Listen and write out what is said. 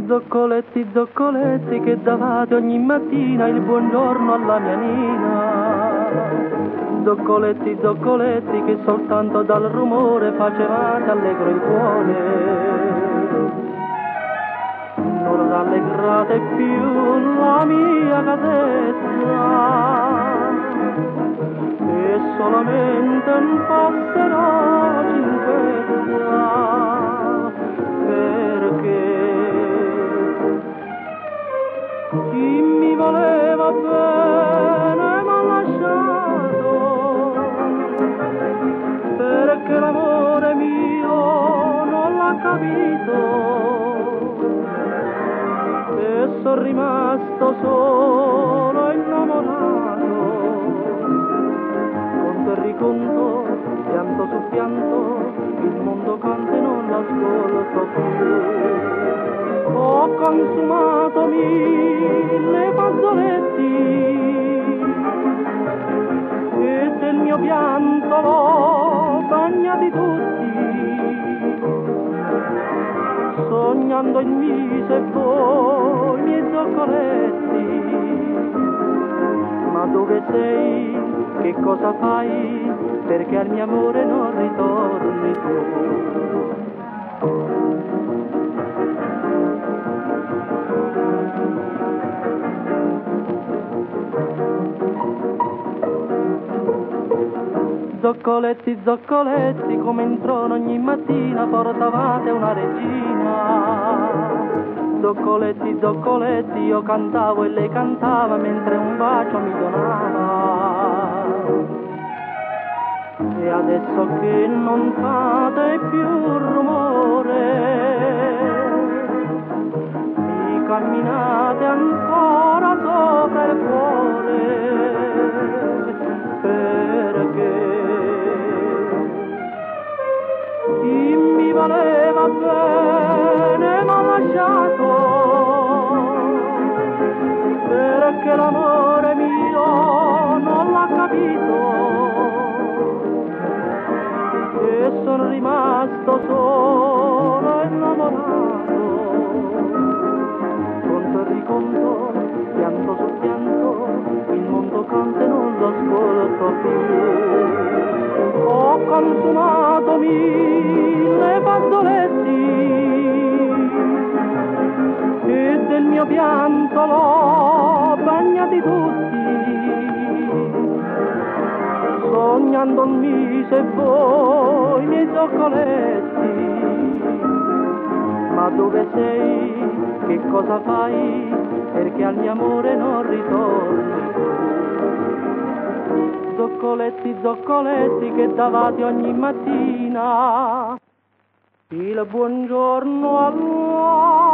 Zoccoletti, zoccoletti che davate ogni mattina il buongiorno alla mia Nina. Zoccoletti, zoccoletti che soltanto dal rumore facevate allegro il cuore. Non rallegrate più la mia casetta e solamente un passerò cinquetta. Chi mi voleva bene m'ha lasciato, perché l'amore mio non l'ha capito, e sono rimasto solo innamorato. Conto e riconto, pianto su pianto, il mondo canta e non l'ascolto più. Ho consumato 1000 fazzoletti e del mio pianto l'ho bagnati tutti, sognando in mise e voi miei zoccoletti. Ma dove sei? Che cosa fai? Perché al mio amore non ritorni tu? Zoccoletti, zoccoletti, come in trono ogni mattina portavate una regina. Zoccoletti, zoccoletti, io cantavo e lei cantava mentre un bacio mi donava. E adesso che non fate più rumore, mi camminate ancora sopra il cuore, perché chi mi voleva bene m'ha lasciato, perché l'amore mio non l'ha capito, e sono rimasto solo innamorato. Conto e riconto, pianto su pianto, il mondo canta e non lo ascolto più. Ho consumato 1000 fazzoletti e del mio pianto l'ho bagnati tutti, sognando un mise e voi miei zoccoletti. Ma dove sei? Che cosa fai? Perché al mio amore non ritorni. Zoccoletti, zoccoletti che davate ogni mattina il buongiorno all'uomo.